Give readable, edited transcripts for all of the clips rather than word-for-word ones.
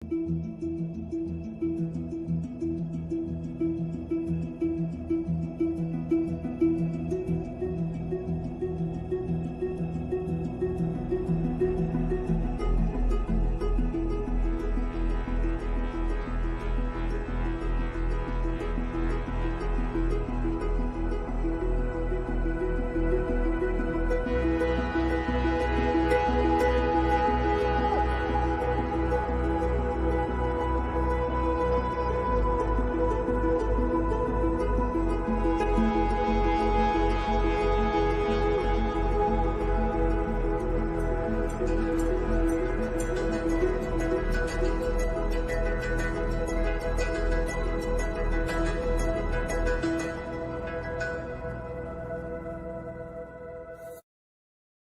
I'd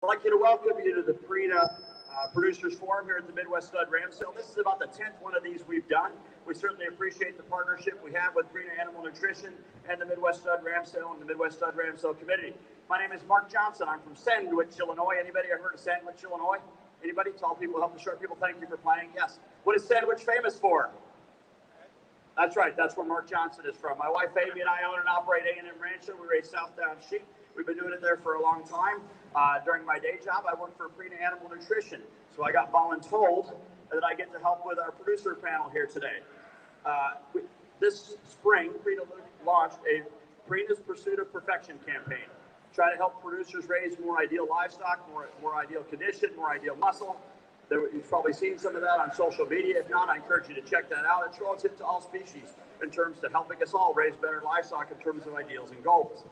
like to welcome you to the Purina Producers Forum here at the Midwest Stud Ram Sale. This is about the 10th one of these we've done. We certainly appreciate the partnership we have with Purina Animal Nutrition and the Midwest Stud Ram Sale and the Midwest Stud Ram Sale Committee. My name is Mark Johnson. I'm from Sandwich, Illinois. Anybody ever heard of Sandwich, Illinois? Anybody? Tall people help the short people. Thank you for playing. Yes. What is Sandwich famous for? That's right. That's where Mark Johnson is from. My wife Amy and I own and operate A&M Rancho. We raise Southdown sheep. We've been doing it there for a long time. During my day job, I work for Purina Animal Nutrition. So I got voluntold that I get to help with our producer panel here today. This spring, Purina launched a Purina's Pursuit of Perfection campaign. Try to help producers raise more ideal livestock, more ideal condition, more ideal muscle. You've probably seen some of that on social media. If not, I encourage you to check that out. It's relative to all species in terms of helping us all raise better livestock in terms of ideals and goals.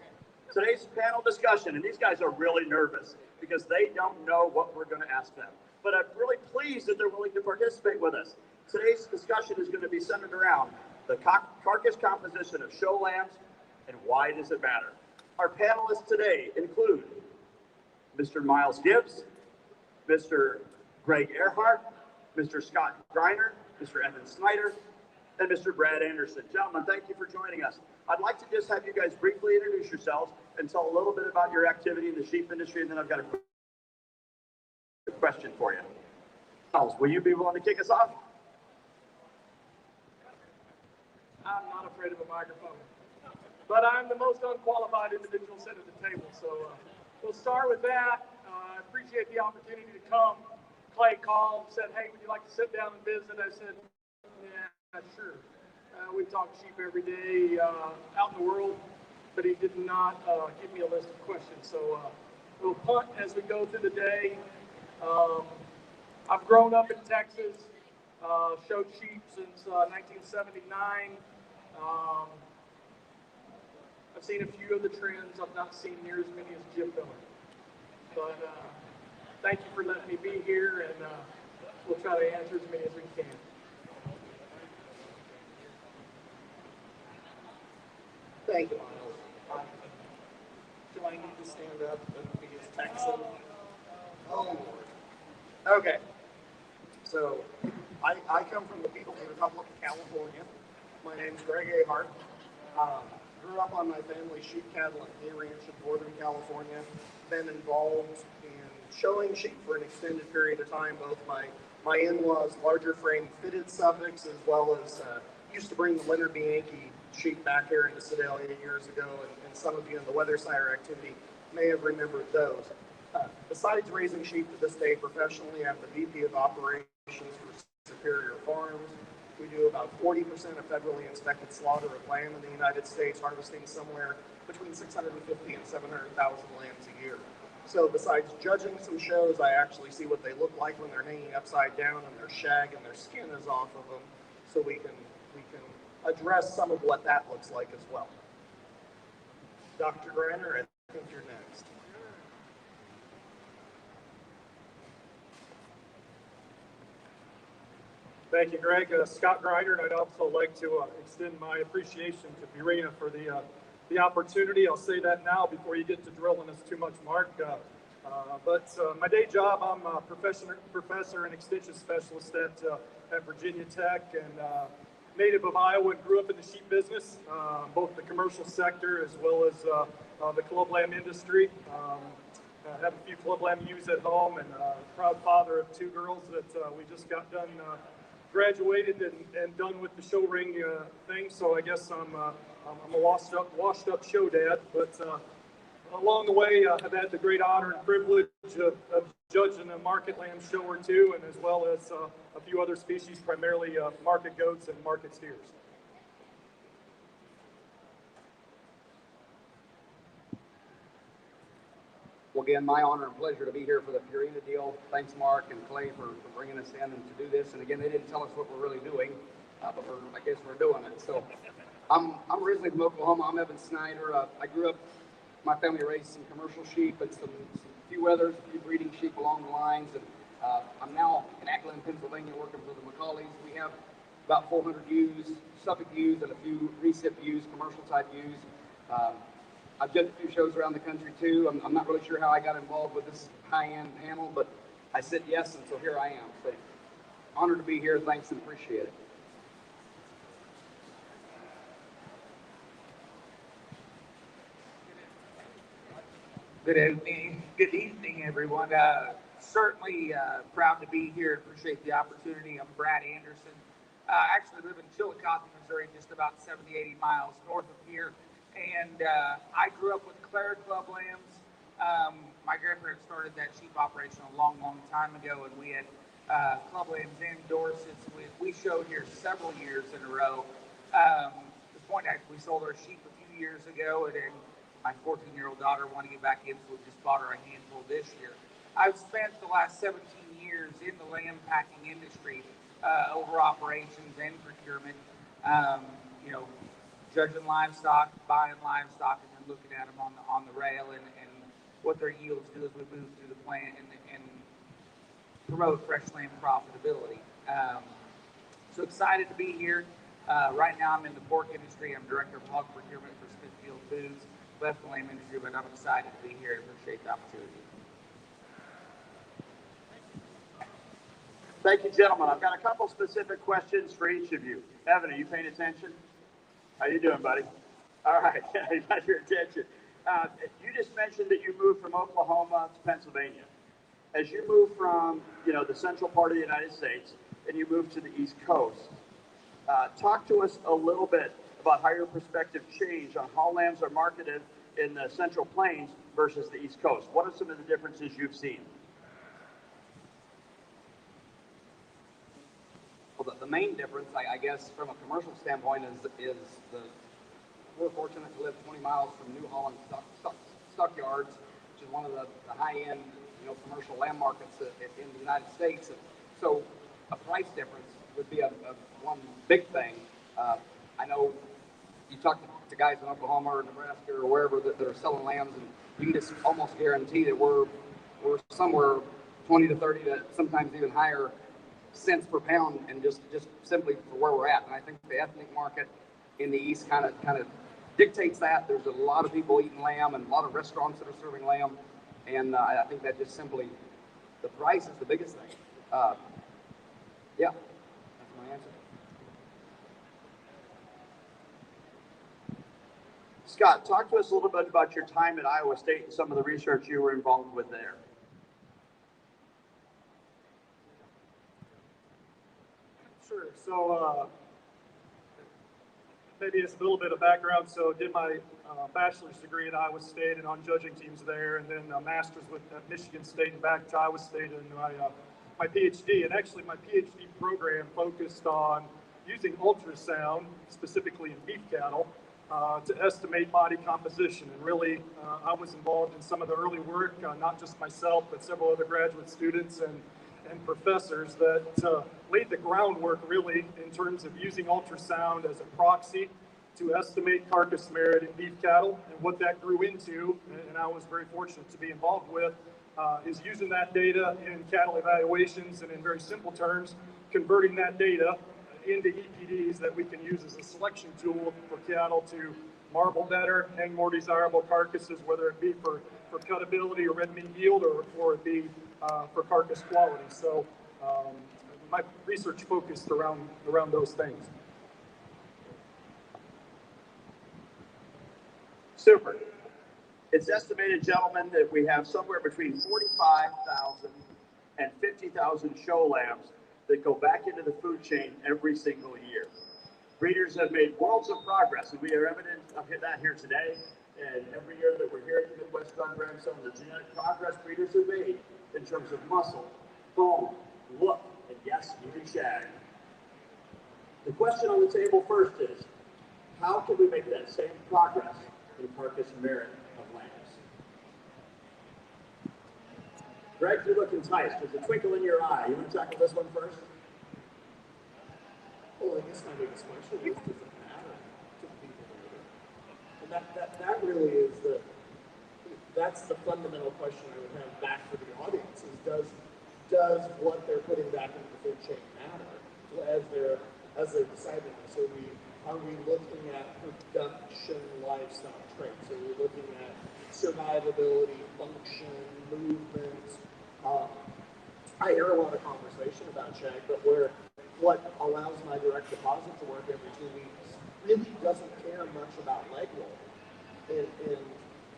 Today's panel discussion, and these guys are really nervous because they don't know what we're going to ask them. But I'm really pleased that they're willing to participate with us. Today's discussion is going to be centered around the carcass composition of show lambs and why does it matter. Our panelists today include Mr. Miles Gibbs, Mr. Greg Ahart, Mr. Scott Greiner, Mr. Evan Snyder, and Mr. Brad Anderson. Gentlemen, thank you for joining us. I'd like to just have you guys briefly introduce yourselves and tell a little bit about your activity in the sheep industry, and then I've got a quick question for you. Miles, will you be willing to kick us off? I'm not afraid of a microphone, but I'm the most unqualified individual sitting at the table, so we'll start with that. I appreciate the opportunity to come. Clay called, said, hey, would you like to sit down and visit? I said, yeah, sure. We talk sheep every day out in the world, but he did not give me a list of questions. So we'll punt as we go through the day. I've grown up in Texas, showed sheep since 1979. I've seen a few of the trends. I've not seen near as many as Jim Miller. But thank you for letting me be here, and we'll try to answer as many as we can. Thank you, Miles. Do I need to stand up and be as Texan? Oh, Lord. Okay. So, I come from the People's Republic of California. My name's Greg Ahart. Grew up on my family's sheep, cattle, and hay ranch in Northern California. Been involved in showing sheep for an extended period of time. Both my in-laws' larger frame fitted Suffolks, as well as used to bring the Leonard Bianchi sheep back here into Sedalia years ago, and some of you in the Weather Sire activity may have remembered those. Besides raising sheep to this day professionally, I'm the VP of Operations for Superior Farms. We do about 40% of federally inspected slaughter of lamb in the United States, harvesting somewhere between 650 and 700,000 lambs a year. So besides judging some shows, I actually see what they look like when they're hanging upside down and their shag and their skin is off of them, so we can address some of what that looks like as well. Dr. Greiner, I think you're next. Thank you, Greg. Scott Greiner, and I'd also like to extend my appreciation to Purina for the opportunity. I'll say that now before you get to drilling us too much, Mark. But my day job, I'm a professor and extension specialist at Virginia Tech, and native of Iowa, and grew up in the sheep business, both the commercial sector as well as the club lamb industry. I have a few club lamb ewes at home, and proud father of two girls that we just got done graduated and done with the show ring thing, so I guess I'm a washed up show dad. But along the way, I've had the great honor and privilege of judging a market lamb show or two, and as well as a few other species, primarily market goats and market steers. Well, again, my honor and pleasure to be here for the Purina deal. Thanks, Mark and Clay, for bringing us in and to do this. And again, they didn't tell us what we're really doing, but I guess we're doing it. So I'm originally from Oklahoma. I'm Evan Snyder. I grew up, my family raised some commercial sheep and some few others, a few breeding sheep along the lines. And I'm now in Ackland, Pennsylvania, working for the McCaulleys. We have about 400 ewes, Suffolk ewes, and a few recip ewes, commercial type ewes. I've done a few shows around the country too. I'm not really sure how I got involved with this high-end panel, but I said yes, and so here I am. So honored to be here. Thanks and appreciate it. Good evening, everyone. Certainly proud to be here. Appreciate the opportunity. I'm Brad Anderson. Actually live in Chillicothe, Missouri, just about 70, 80 miles north of here. And I grew up with Clare Club lambs. My grandparents started that sheep operation a long, long time ago, and we had club lambs and Dorsets. We showed here several years in a row. The point we sold our sheep a few years ago, and then my 14-year-old daughter wanted to get back in, so we just bought her a handful this year. I've spent the last 17 years in the lamb packing industry, over operations and procurement. Judging livestock, buying livestock, and then looking at them on the rail and what their yields do as we move through the plant and promote fresh lamb profitability. So excited to be here. Right now I'm in the pork industry. I'm director of hog procurement for Smithfield Foods. Left the lamb industry, but I'm excited to be here and appreciate the opportunity. Thank you, gentlemen. I've got a couple specific questions for each of you. Evan, are you paying attention? How you doing, buddy? All right, I got your attention. You just mentioned that you moved from Oklahoma to Pennsylvania. As you move from, the central part of the United States and you move to the East Coast, talk to us a little bit about how your perspective changed on how lambs are marketed in the Central Plains versus the East Coast. What are some of the differences you've seen? Well, the main difference, I guess, from a commercial standpoint, is we're fortunate to live 20 miles from New Holland Stockyards, which is one of the high-end, commercial lamb markets in the United States. And so a price difference would be one big thing. I know you talk to guys in Oklahoma or Nebraska or wherever that are selling lambs, and you can just almost guarantee that we're somewhere 20 to 30 to sometimes even higher cents per pound, and just simply for where we're at. And I think the ethnic market in the East kind of dictates that. There's a lot of people eating lamb and a lot of restaurants that are serving lamb, and I think that just simply the price is the biggest thing. Yeah, that's my answer. Scott, talk to us a little bit about your time at Iowa State and some of the research you were involved with there. Sure. So maybe it's a little bit of background. So did my bachelor's degree at Iowa State and on judging teams there, and then a master's at Michigan State and back to Iowa State, and my PhD. And actually my PhD program focused on using ultrasound, specifically in beef cattle, to estimate body composition. And really, I was involved in some of the early work, not just myself, but several other graduate students and professors that laid the groundwork really in terms of using ultrasound as a proxy to estimate carcass merit in beef cattle. And what that grew into, and I was very fortunate to be involved with, is using that data in cattle evaluations, and in very simple terms, converting that data into EPDs that we can use as a selection tool for cattle to marble better, hang more desirable carcasses, whether it be for cutability or red meat yield, or it be for carcass quality. So my research focused around those things. Super. It's estimated, gentlemen, that we have somewhere between 45,000 and 50,000 show lambs that go back into the food chain every single year. Breeders have made worlds of progress, and we are evident of that here today. And every year that we're here at the Midwest Stud Ram, some of the genetic progress breeders have made in terms of muscle, bone, look, and yes, even shag. The question on the table first is, how can we make that same progress in carcass merit of lambs? Greg, you look enticed. There's a twinkle in your eye. You want to tackle this one first? Well, I guess my biggest question is, does it matter to the people that are there? And that really is that's the fundamental question I would have back for the audience is, does what they're putting back into the food chain matter as they're deciding this? Are we looking at production livestock traits? Are we looking at survivability, function, movement? I hear a lot of conversation about shag, but what allows my direct deposit to work every 2 weeks really doesn't care much about leg roll. And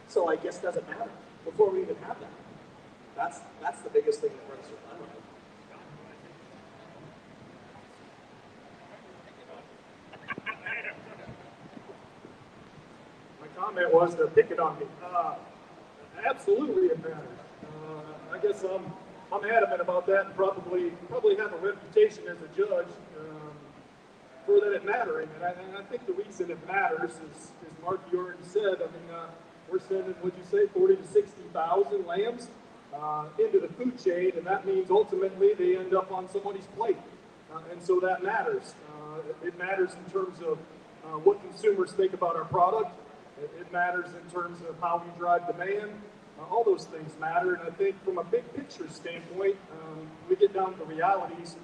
so I guess doesn't matter before we even have that. That's the biggest thing that runs through my mind. My comment was to pick it on me. Absolutely it matters. I guess I'm adamant about that and probably have a reputation as a judge for that it mattering. And I think the reason it matters is Mark, you already said, I mean, we're sending, what'd you say, 40 to 60,000 lambs into the food chain, and that means ultimately they end up on somebody's plate. And so that matters. It matters in terms of what consumers think about our product. It matters in terms of how we drive demand. All those things matter, and I think from a big picture standpoint, we get down to the realities.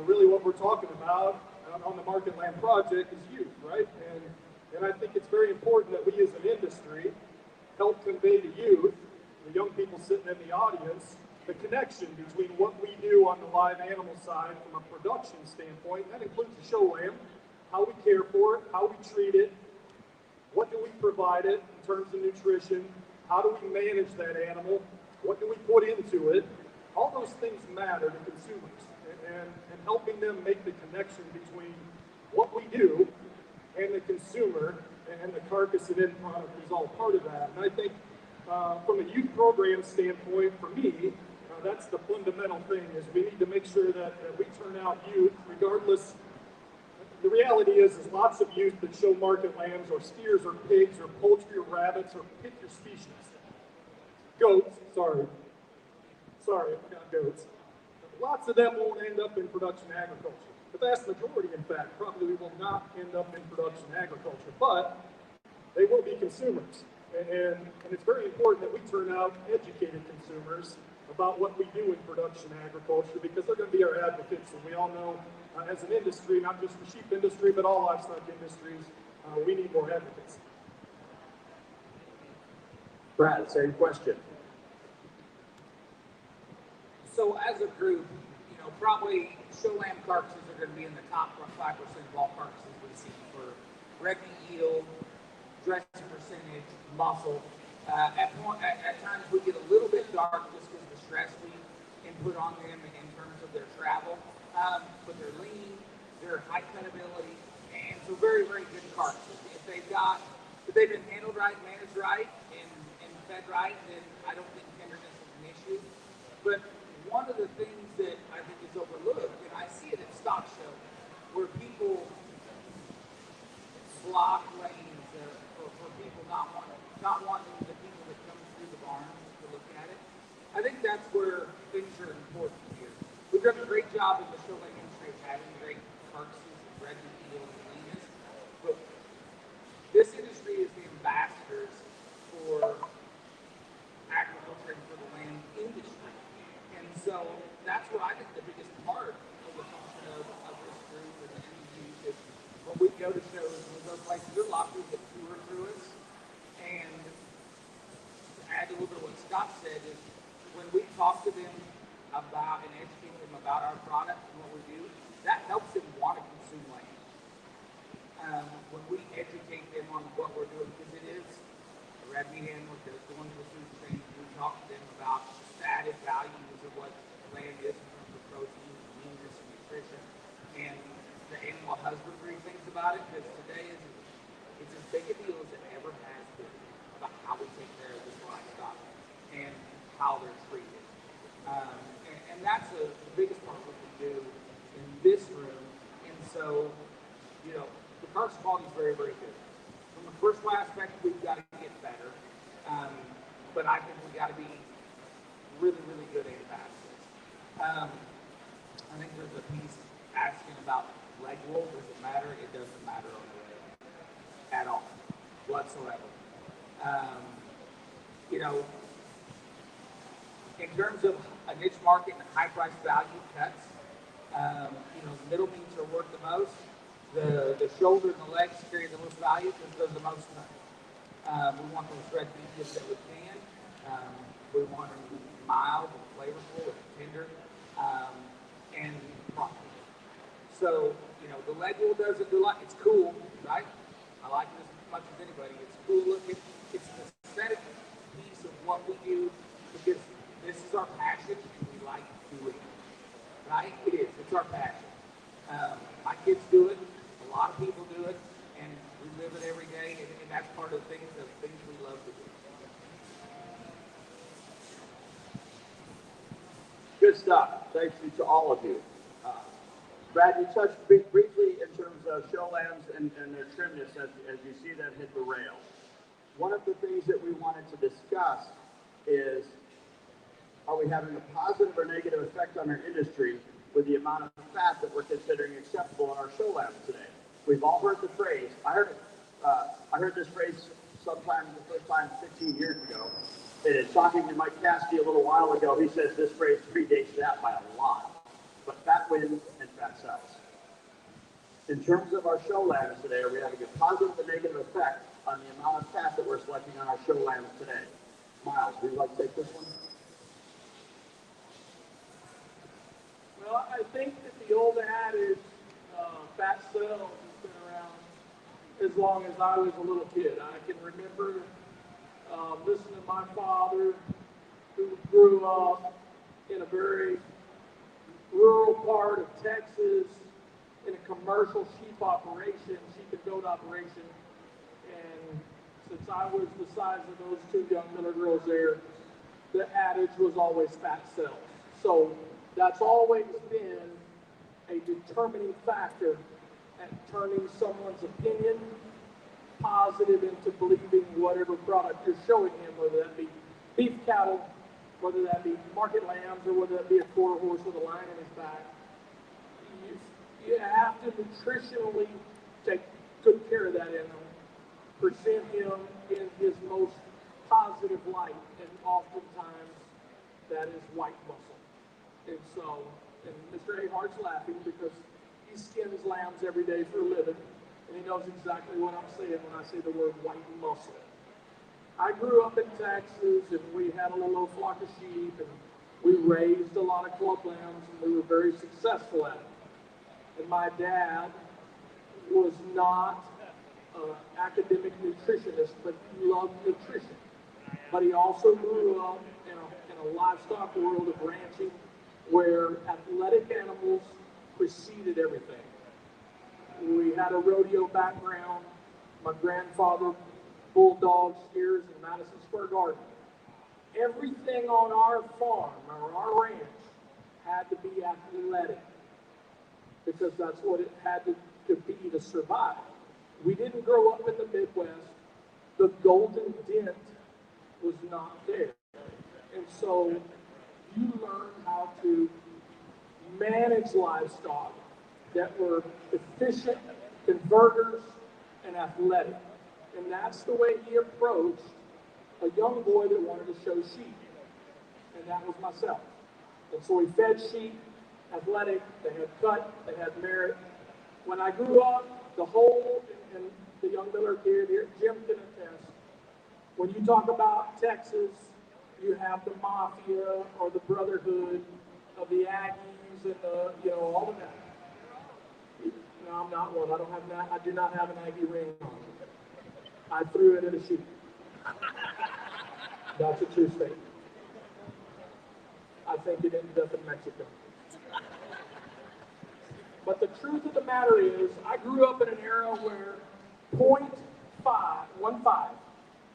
Really what we're talking about on the Market Land Project is youth, right? And I think it's very important that we as an industry help convey to youth, the young people sitting in the audience, the connection between what we do on the live animal side from a production standpoint. That includes the show lamb, how we care for it, how we treat it, what do we provide it in terms of nutrition, how do we manage that animal, what do we put into it. All those things matter to consumers, and helping them make the connection between what we do and the consumer and the carcass and end product is all part of that. And I think from a youth program standpoint, for me, that's the fundamental thing, is we need to make sure that we turn out youth regardless. The reality is lots of youth that show market lambs or steers or pigs or poultry or rabbits or pick your species. Goats, sorry, I forgot goats. Lots of them won't end up in production agriculture. The vast majority, in fact, probably will not end up in production agriculture, but they will be consumers. And it's very important that we turn out educated consumers about what we do in production agriculture, because they're going to be our advocates. And we all know, as an industry, not just the sheep industry, but all livestock industries, we need more advocates. Brad, same question. So as a group, probably show lamb carcasses are going to be in the top 5% of all carcasses we see for red meat yield, dressing percentage, muscle. At times we get a little bit dark just because of the stress we input on them in terms of their travel. But they're lean, they're high cutability, and so very, very good carcasses. If they've been handled right, managed right, and fed right, then I don't think tenderness is an issue. But one of the things that I think is overlooked, and I see it at stock show, where people block lanes for people not wanting the people that come through the barns to look at it. I think that's where things are important here. We've done a great job in the show lane industry of having great carcasses and red meat yield and leanness, but this industry is the ambassadors for agriculture and for the land industry. And so that's what I think the biggest part of the function of this group and the NDG is when we go to shows and we go places, there are a lot of people that tour through us. And to add a little bit of what Scott said is when we talk to them about and educate them about our product and what we do, that helps them want to consume land. When we educate them on what we're doing, because it is a red meat animal that is going to the food chain, we talk to them about the added values of what land is in terms of protein, leanness, and nutrition. husbandry things about it, because today it's as big a deal as it ever has been about how we take care of this livestock and how they're treated. And that's the biggest part of what we do in this room. And so, the carcass quality is very, very good. From a commercial aspect, we've got to get better. But I think we got to be really, really good ambassadors. I think there's a piece asking about leg wool. Does it matter? It doesn't matter on the leg at all, whatsoever. In terms of a niche market and high price value cuts, the middle meats are worth the most. The shoulder and the legs carry the most value because there's the most cut. We want those red meats that we can. We want them mild and flavorful and tender and profitable. So, the leg wool doesn't do a lot. It's cool, right? I like it as much as anybody. It's cool looking. It's an aesthetic piece of what we do because this is our passion and we like doing it. Right? It is. It's our passion. My kids do it. A lot of people do it. And we live it every day. And that's part of the things we love to do. Good stuff. Thank you to all of you. Brad, you touched briefly in terms of show lambs and their trimness as you see them hit the rail. One of the things that we wanted to discuss is, are we having a positive or negative effect on our industry with the amount of fat that we're considering acceptable in our show lambs today? We've all heard the phrase. I heard this phrase sometime the first time 15 years ago. And in talking to Mike Cassidy a little while ago, he says this phrase predates that by a lot. But fat wins and fat sells. In terms of our show lambs today, are we having a positive or negative effect on the amount of fat that we're selecting on our show lambs today? Miles, would you like to take this one? Well, I think that the old adage, fat sells, has been around as long as I was a little kid. I can remember listening to my father, who grew up in a very rural part of Texas, in a commercial sheep and goat operation. And since I was the size of those two young little girls there, the adage was always fat sells. So that's always been a determining factor at turning someone's opinion positive into believing whatever product you're showing him, whether that be beef cattle, whether that be market lambs, or whether that be a quarter horse with a line on his back. You have to nutritionally take good care of that animal, present him in his most positive light, and oftentimes that is white muscle. And so, and Mr. Ahart's laughing because he skins lambs every day for a living, and he knows exactly what I'm saying when I say the word white muscle. I grew up in Texas, and we had a little flock of sheep, and we raised a lot of club lambs, and we were very successful at it. And my dad was not an academic nutritionist, but he loved nutrition. But he also grew up in a livestock world of ranching where athletic animals preceded everything. We had a rodeo background. My grandfather bulldog steers in Madison Square Garden. Everything on our farm or our ranch had to be athletic because that's what it had to be to survive. We didn't grow up in the Midwest. The golden dent was not there. And so you learn how to manage livestock that were efficient, converters, and athletic. And that's the way he approached a young boy that wanted to show sheep. And that was myself. And so we fed sheep, athletic, they had cut, they had merit. When I grew up, the whole, and the young Miller kid here, Jim can attest, when you talk about Texas, you have the mafia or the brotherhood of the Aggies and the, all of that. No, I'm not one. I do not have an Aggie ring on. I threw it at a sheep. That's a true statement. I think it ended up in Mexico. But the truth of the matter is, I grew up in an era where 0.15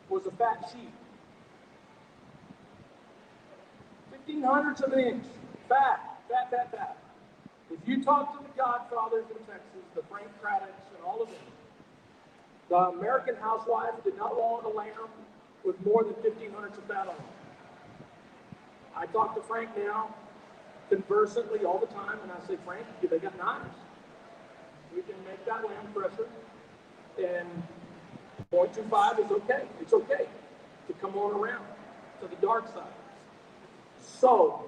was a fat sheep. 1/1500ths of an inch. Fat. If you talk to the godfathers in Texas, the Frank Craddocks and all of them, the American housewife did not want a lamb with more than 1/1500ths of fat on it. I talk to Frank now, conversantly all the time, and I say, Frank, they got knives. We can make that lamb fresher, and 0.25 is okay. It's okay to come on around to the dark side. So,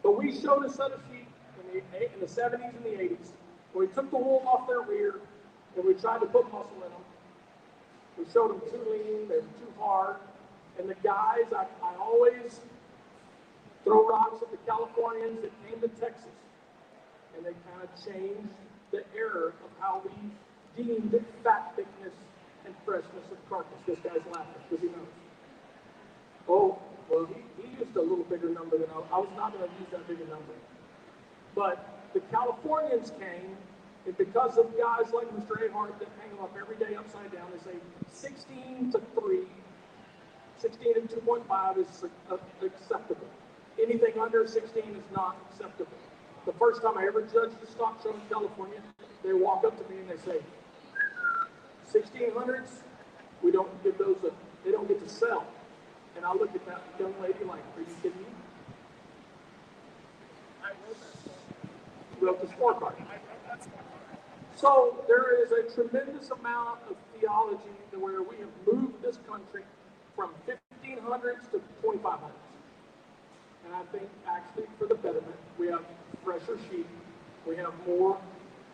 but we showed a set of sheep in the 70s and the 80s, where we took the wool off their rear, and we tried to put muscle in them. We showed them too lean, they were too hard, and the guys, I always throw rocks at the Californians that came to Texas, and they kind of changed the era of how we deemed fat thickness and freshness of carcass. This guy's laughing because he knows. Oh, well, he used a little bigger number than I was not going to use that bigger number. But the Californians came, and because of guys like Mr. Ahart that hang them up every day upside down, they say 16 to 3, 16 and 2.5 is acceptable. Anything under 16 is not acceptable. The first time I ever judged a stock show in California, they walk up to me and they say, 1600s, we don't give those, they don't get to sell. And I look at that young lady like, are you kidding me? Wrote the scorecard. So there is a tremendous amount of theology where we have moved this country from 1500s to 2500s. And I think actually for the betterment, we have fresher sheep, we have more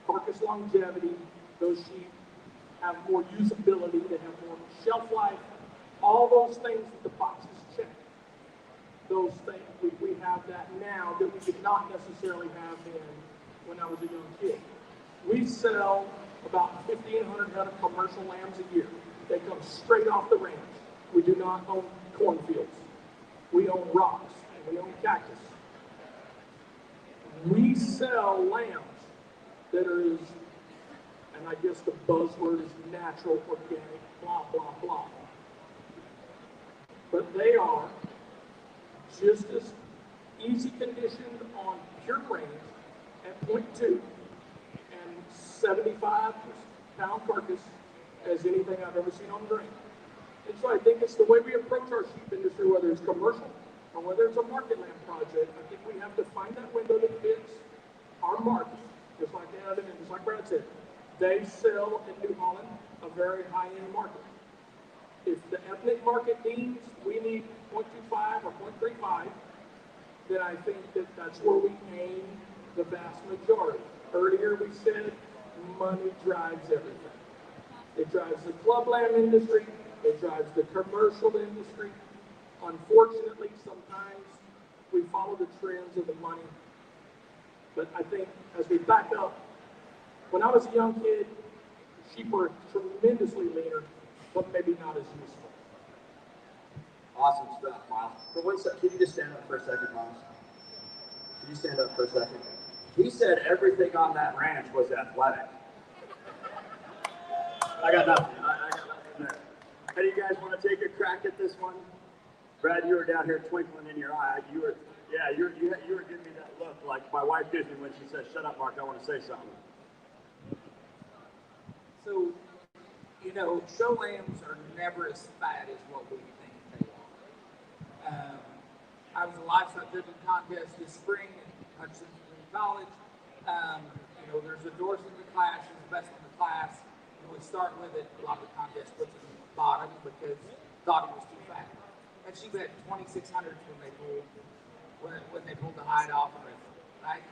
carcass longevity, those sheep have more usability, they have more shelf life, all those things that the boxes check. Those things, we have that now that we did not necessarily have then when I was a young kid. We sell about 1,500 head of commercial lambs a year. They come straight off the ranch. We do not own cornfields. We own rocks, and we own cactus. We sell lambs that are, and I guess the buzzword is natural, organic, blah, blah, blah. But they are just as easy conditioned on pure range at 0.2 and 75-pound carcass as anything I've ever seen on the grain. And so I think it's the way we approach our sheep industry, whether it's commercial or whether it's a market land project. I think we have to find that window that fits our market, just like Evan and just like Brad said. They sell in New Holland a very high-end market. If the ethnic market deems we need 0.25 or 0.35, then I think that's where we aim the vast majority. Earlier we said money drives everything. It drives the club lamb industry. It drives the commercial industry. Unfortunately, sometimes we follow the trends of the money. But I think as we back up, when I was a young kid, sheep were tremendously leaner, but maybe not as useful. Awesome stuff, Miles. For 1 second, can you just stand up for a second, Miles? Can you stand up for a second? He said everything on that ranch was athletic. I got nothing. I got nothing there. Hey, do you guys want to take a crack at this one? Brad, you were down here twinkling in your eye. You were giving me that look like my wife gives me when she says, "Shut up, Mark, I want to say something." So, show lambs are never as fat as what we think they are. I was a livestock driven contest this spring at Hutchinson College. There's a Dorset in the class, she's the best in the class. And we start with it, a lot of the contest puts it in the bottom because thought it was too fat. And she bet 2,600 when they pulled the hide off of it, right?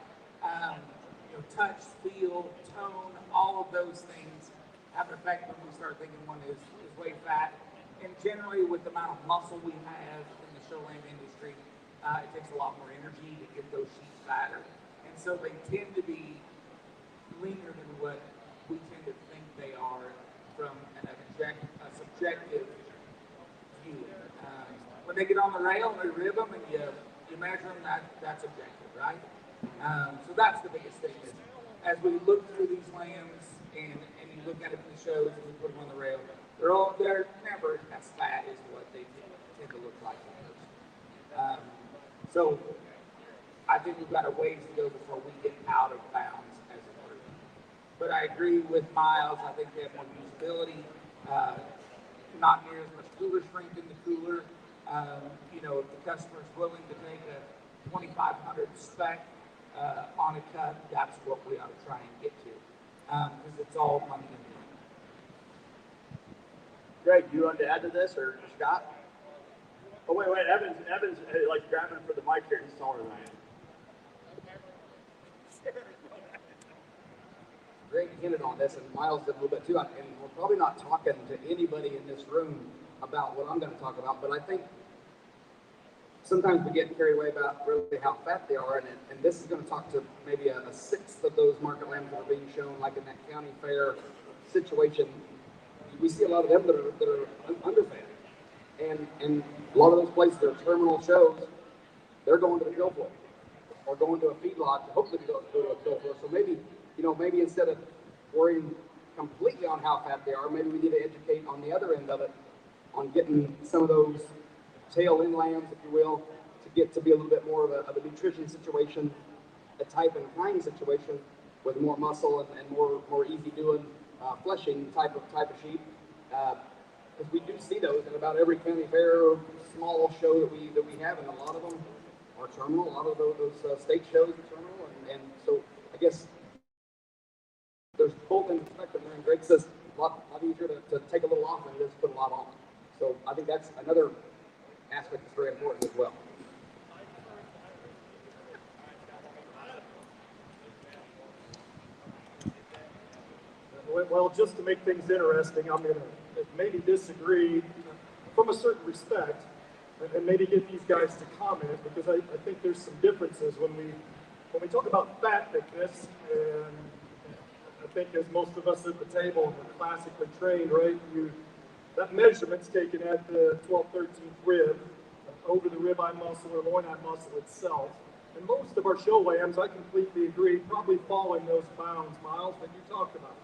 Touch, feel, tone, all of those things have an effect when we start thinking one is way fat. And generally, with the amount of muscle we have in the show lamb industry, it takes a lot more energy to get those sheep fatter. And so they tend to be leaner than what we tend to think they are from a subjective view. When they get on the rail and they rib them and you measure them, that's objective, right? So that's the biggest thing. as we look through these lambs and you look at them in the shows and we put them on the rail, they're never as fat as what they tend to look like on those. So I think we've got a ways to go before we get out of bounds as a group. But I agree with Miles. I think they have more usability, not near as much cooler strength in the cooler. You know, if the customer's willing to take a 2500 spec on a cut, that's what we ought to try and get to, because it's all money in the end. Greg, do you want to add to this, or Scott? Oh, wait, Evan's like grabbing for the mic here. He's taller than I am. Greg hinted on this, and Miles did a little bit too, and we're probably not talking to anybody in this room about what I'm going to talk about, but I think sometimes we get carried away about really how fat they are, and this is going to talk to maybe a sixth of those market lambs that are being shown, like in that county fair situation. We see a lot of them that are underfed, and a lot of those places that are terminal shows, they're going to the kill floor or going to a feedlot to hopefully go to a kill floor. So maybe, maybe instead of worrying completely on how fat they are, maybe we need to educate on the other end of it, on getting some of those tail end lambs, if you will, to get to be a little bit more of a nutrition situation, a type and kind situation with more muscle and more easy doing fleshing type of sheep. Because we do see those in about every county fair or small show that we have, and a lot of them are terminal. A lot of those state shows are terminal, and so I guess there's both in the spectrum there. And Greg says a lot easier to take a little off than it is to put a lot on. So I think that's another aspect that's very important as well. Well, just to make things interesting, I'm going to maybe disagree from a certain respect, and maybe get these guys to comment, because I think there's some differences when we talk about fat thickness, and I think as most of us at the table are classically trained, right? That measurement's taken at the 12th, 13th rib, over the ribeye muscle or loin-eye muscle itself. And most of our show lambs, I completely agree, probably fall in those bounds, Miles, that you talked about.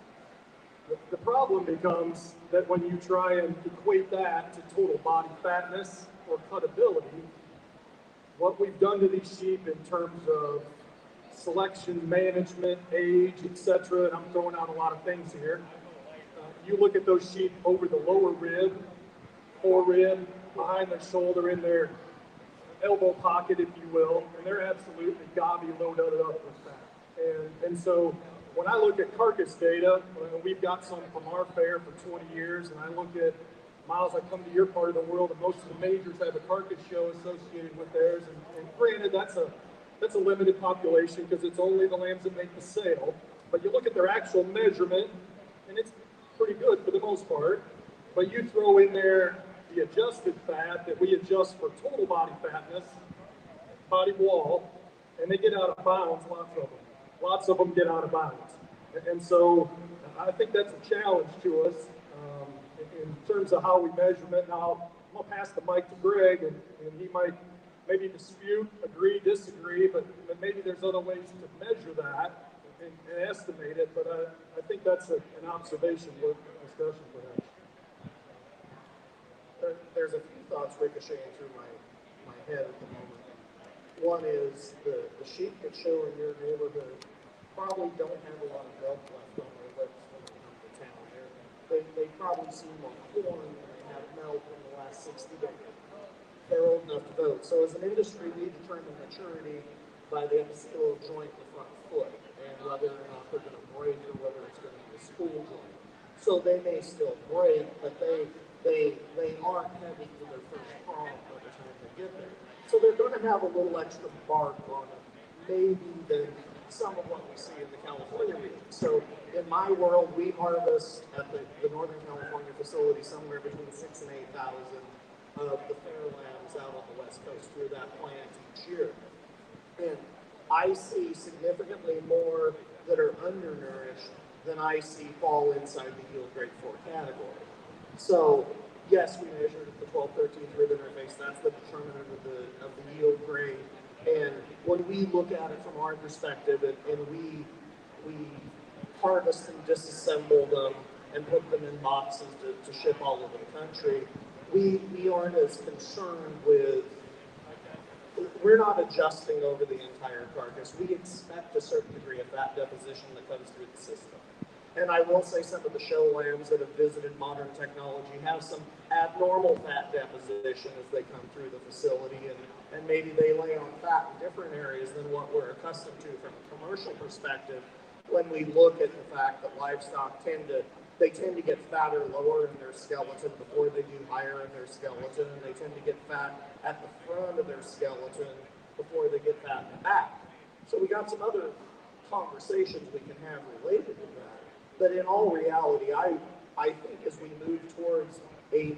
The problem becomes that when you try and equate that to total body fatness or cuttability, what we've done to these sheep in terms of selection, management, age, etc., and I'm throwing out a lot of things here. You look at those sheep over the lower rib, forerib, behind their shoulder, in their elbow pocket, if you will, and they're absolutely gobby loaded up with fat. And so when I look at carcass data, we've got some from our fair for 20 years, and I look at, Miles, I come to your part of the world, and most of the majors have a carcass show associated with theirs, and granted, that's a limited population because it's only the lambs that make the sale, but you look at their actual measurement, and it's pretty good for the most part, but you throw in there the adjusted fat that we adjust for total body fatness, body wall, and they get out of bounds, lots of them. Lots of them get out of bounds. And so I think that's a challenge to us in terms of how we measurement. Now, I'm going to pass the mic to Greg, and he might maybe dispute, agree, disagree, but maybe there's other ways to measure that and estimate it. But I think that's an observation worth discussion perhaps. There's a few thoughts ricocheting through my head at the moment. One is the sheep that show in your neighborhood probably don't have a lot of milk left on their lips when they come to town. They probably see more corn than they have milk in the last 60 days. They're old enough to vote. So as an industry, we determine maturity by the epithelial joint in the front foot, and whether or not they're going to break or whether it's going to be a spool joint. So they may still break, but they aren't heavy for their first prong by the time they get there. So they're going to have a little extra bark on them, maybe than some of what we see in the California region. So in my world, we harvest at the Northern California facility somewhere between 6,000 and 8,000 of the fair lambs out on the West Coast through that plant each year. And I see significantly more that are undernourished than I see fall inside the yield grade 4 category. So yes, we measured at the 12th, 13th rib interface. That's the determinant of the yield grade. And when we look at it from our perspective, and we harvest and disassemble them and put them in boxes to ship all over the country, we aren't as concerned with, we're not adjusting over the entire carcass. We expect a certain degree of fat deposition that comes through the system. And I will say some of the show lambs that have visited modern technology have some abnormal fat deposition as they come through the facility, and maybe they lay on fat in different areas than what we're accustomed to from a commercial perspective. When we look at the fact that livestock tend to get fatter lower in their skeleton before they do higher in their skeleton, and they tend to get fat at the front of their skeleton before they get fat in the back. So we got some other conversations we can have related to that. But in all reality, I think as we move towards a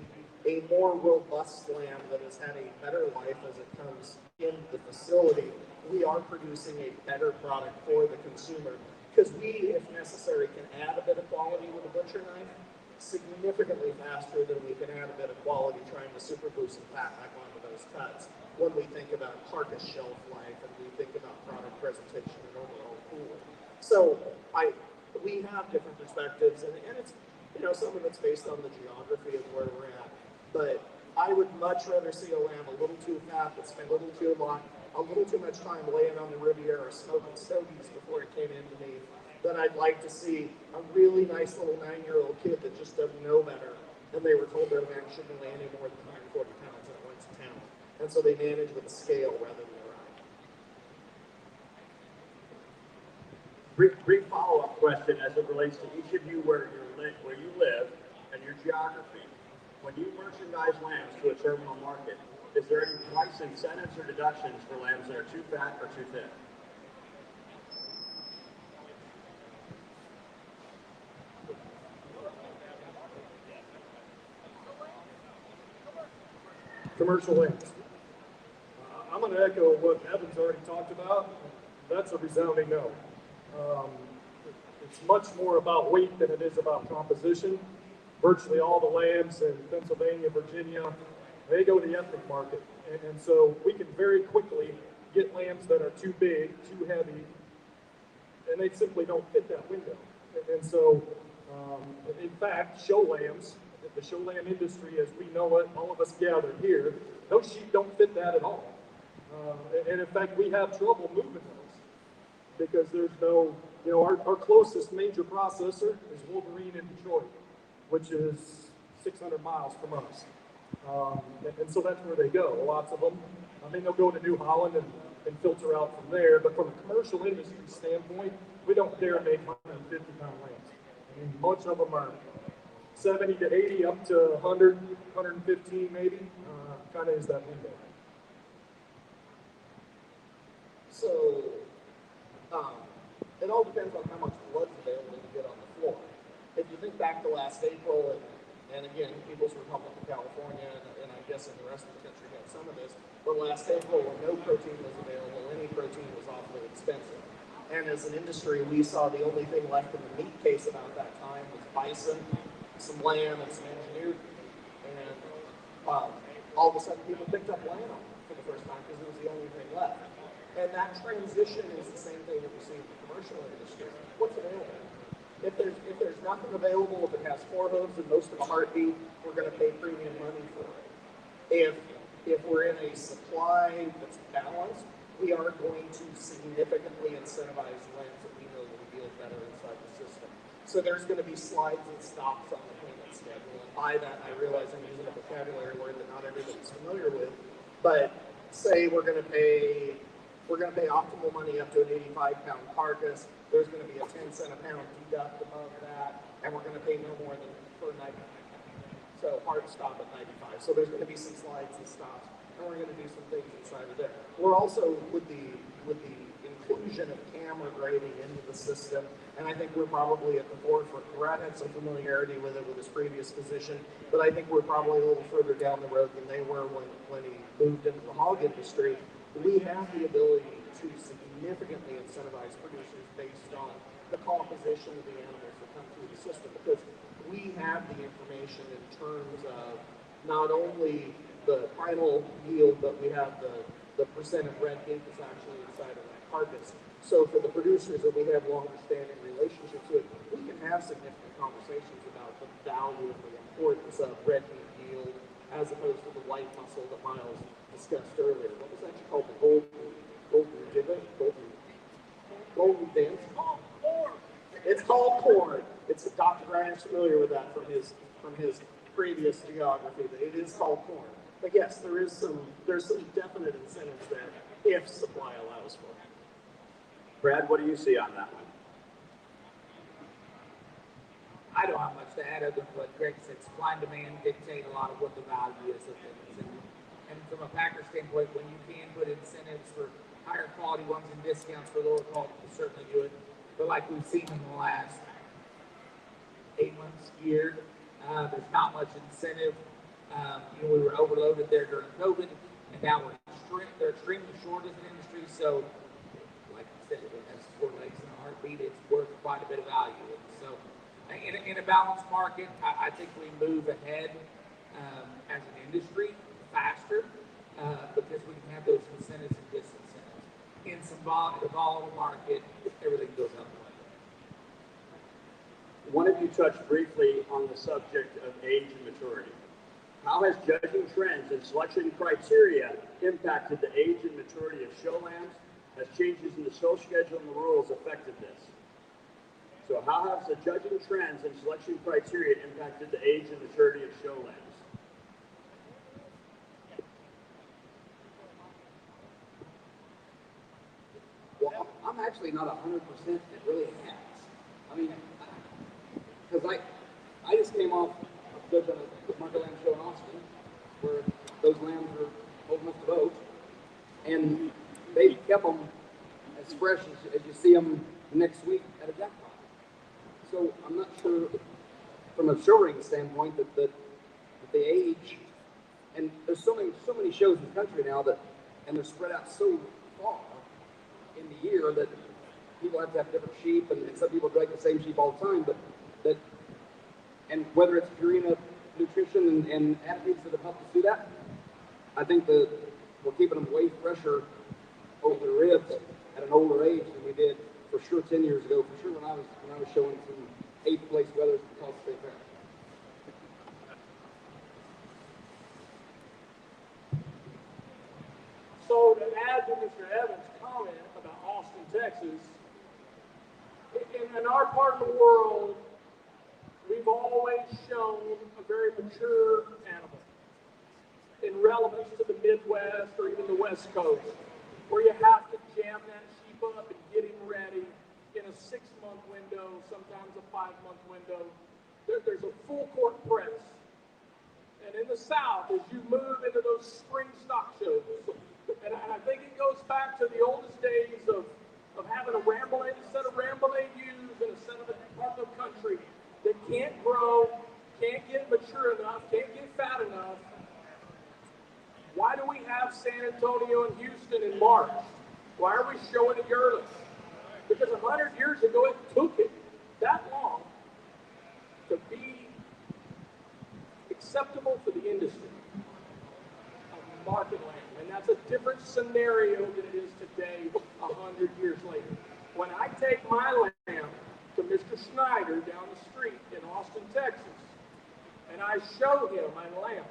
more robust lamb that has had a better life as it comes in the facility, we are producing a better product for the consumer. Because we, if necessary, can add a bit of quality with a butcher knife significantly faster than we can add a bit of quality trying to super boost some fat back onto those cuts when we think about carcass shelf life and we think about product presentation and overall cooling. So we have different perspectives, and it's, some of it's based on the geography of where we're at. But I would much rather see a lamb a little too fat that spent a little too much time laying on the Riviera smoking stogies before it came into me than I'd like to see a really nice little 9-year-old kid that just doesn't know better, and they were told their lamb shouldn't weigh any more than 140 pounds and it went to town. And so they manage with a scale rather than a ride. Brief follow-up question as it relates to each of you where you live and your geography. When you merchandise lambs to a terminal market, is there any price incentives or deductions for lambs that are too fat or too thin? Commercial lambs. I'm going to echo what Evan's already talked about. That's a resounding no. It's much more about weight than it is about composition. Virtually all the lambs in Pennsylvania, Virginia, they go to the ethnic market. And so we can very quickly get lambs that are too big, too heavy, and they simply don't fit that window. And so, in fact, show lambs, the show lamb industry as we know it, all of us gathered here, those sheep don't fit that at all. And in fact, we have trouble moving those because there's no, our closest major processor is Wolverine in Detroit, which is 600 miles from us. And so that's where they go, lots of them. They'll go to New Holland and filter out from there, but from a commercial industry standpoint, we don't dare make 150-pound lambs. Much of them are 70 to 80, up to 100, 115 maybe, kind of is that window. So, it all depends on how much blood's available to get on the floor. If you think back to last April, and again, People's Republic of California, and I guess in the rest of the country had some of this, but last April when no protein was available, any protein was awfully expensive. And as an industry, we saw the only thing left in the meat case about that time was bison, some lamb, and some engineered. And all of a sudden people picked up lamb for the first time because it was the only thing left. And that transition is the same thing that we see in the commercial industry. What's available? If there's nothing available, if it has 4 hooves and most of a heartbeat, we're going to pay premium money for it. If we're in a supply that's balanced, we are going to significantly incentivize lambs that we know will yield better inside the system. So there's going to be slides and stops on the payment schedule. And by that, I realize I'm using a vocabulary word that not everybody's familiar with, but say we're going to pay optimal money up to an 85-pound carcass. There's going to be a 10-cent a pound deduct above that, and we're going to pay no more than for 95. So hard stop at 95. So there's going to be some slides and stops, and we're going to do some things inside of there. We're also with the inclusion of camera grading into the system, and I think we're probably at the forefront. Brad had some familiarity with it with his previous position, but I think we're probably a little further down the road than they were when he moved into the hog industry. We have the ability to significantly incentivize producers based on the composition of the animals that come through the system, because we have the information in terms of not only the final yield, but we have the the percent of red meat that's actually inside of that carcass. So for the producers that we have longer standing relationships with, we can have significant conversations about the value and the importance of red meat yield as opposed to the white muscle that Miles discussed earlier. What was actually called the golden dance? It's called corn. It's Dr. Greiner's familiar with that from his previous geography. It is called corn. But yes, there's some definite incentives there if supply allows for it. Brad, what do you see on that one? I don't have much to add other than what Greg said. Supply and demand dictate a lot of what the value is of things. And from a packer standpoint, when you can put incentives for higher quality ones and discounts for lower quality, you certainly do it. But like we've seen in the last 8 months, year, there's not much incentive. We were overloaded there during COVID, and now they're extremely short as an industry. So, like I said, it has 4 legs and a heartbeat. It's worth quite a bit of value. And so, in a balanced market, I think we move ahead as an industry faster because we can have those incentives and disincentives. In some volatile market, everything goes up. One of you touched briefly on the subject of age and maturity. How has judging trends and selection criteria impacted the age and maturity of show lambs? Has changes in the show schedule and the rules affected this? So how has the judging trends and selection criteria impacted the age and maturity of show lambs? Well, I'm actually not 100% it really has. I mean, because I just came off of judging the market lamb show in Austin, where those lambs are old enough to vote, and they kept them as fresh as you see them next week at a jackpot. So I'm not sure, from a show ring standpoint, that the age, and there's so many shows in the country now and they're spread out so far in the year that people have to have different sheep, and some people drag the same sheep all the time, and whether it's Purina nutrition and additives that have helped us do that, I think that we're keeping them way fresher over the ribs at an older age than we did for sure 10 years ago, for sure when I was showing some 8th place weathers at the Tulsa State Fair. So to add to Mr. Evans' comment about Austin, Texas, in our part of the world, we've always shown a very mature animal in relevance to the Midwest or even the West Coast, where you have to jam that sheep up and get him ready in a 6-month window, sometimes a 5-month window. There's a full court press. And in the South, as you move into those spring stock shows, and I think it goes back to the oldest days of having a set of Rambouillet ewes and a set of Department of Country that can't grow, can't get mature enough, can't get fat enough. Why do we have San Antonio and Houston in March? Why are we showing it early? Because 100 years ago, it took it that long to be acceptable for the industry of market land. And that's a different scenario than it is today, 100 years later. When I take my lamb to Mr. Snyder down the street in Austin, Texas, and I show him a lamb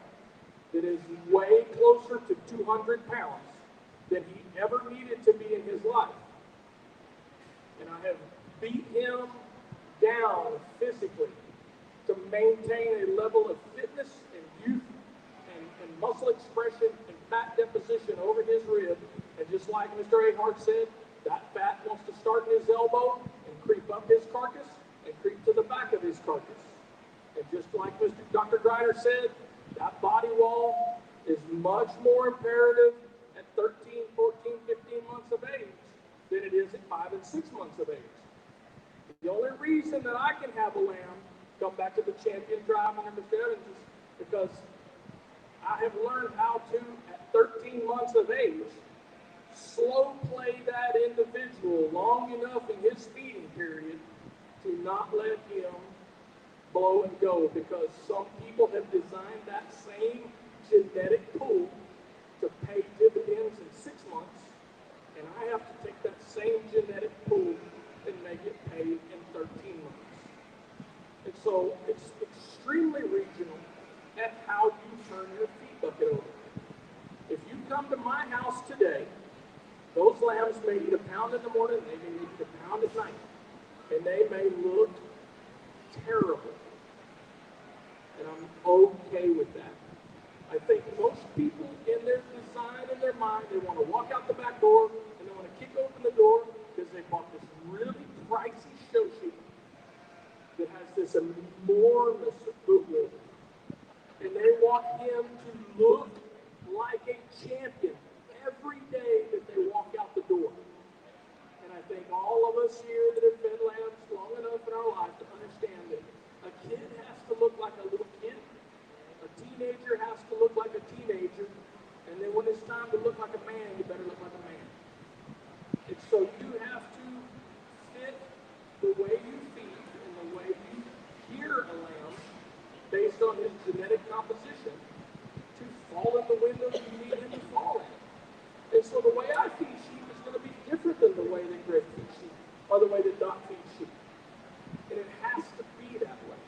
that is way closer to 200 pounds than he ever needed to be in his life, and I have beat him down physically to maintain a level of fitness and youth and muscle expression and fat deposition over his rib, and just like Mr. Ahart said, that fat wants to start in his elbow and creep up his carcass and creep to the back of his carcass. And just like Dr. Greiner said, that body wall is much more imperative at 13, 14, 15 months of age than it is at 5 and 6 months of age. The only reason that I can have a lamb come back to the champion drive under Mr. Evans is because I have learned how to, at 13 months of age, slow play that individual long enough in his feeding period to not let him blow and go, because some people have designed that same genetic pool to pay dividends lambs in 6 months, and I have to take that same genetic pool and make it pay in 13 months. And so it's extremely regional at how you turn your feed bucket over. If you come to my house today, those lambs may eat a pound in the morning, they may eat a pound at night, and they may look terrible. And I'm okay with that. I think most people in their design, in their mind, they want to walk out the back door and they want to kick open the door because they bought this really pricey show sheet that has this enormous bootleg. And they want him to look like a champion every day that they walk out the door. And I think all of us here that have fed lambs long enough in our life to understand that a kid has to look like a little kid, a teenager has to look like a teenager, and then when it's time to look like a man, you better look like a man. And so you have to fit the way you feed and the way you hear a lamb based on his genetic composition to fall in the window you need him to fall in. And so the way I feed sheep is going to be different than the way that Greg feeds sheep or the way that Doc feeds sheep. And it has to be that way.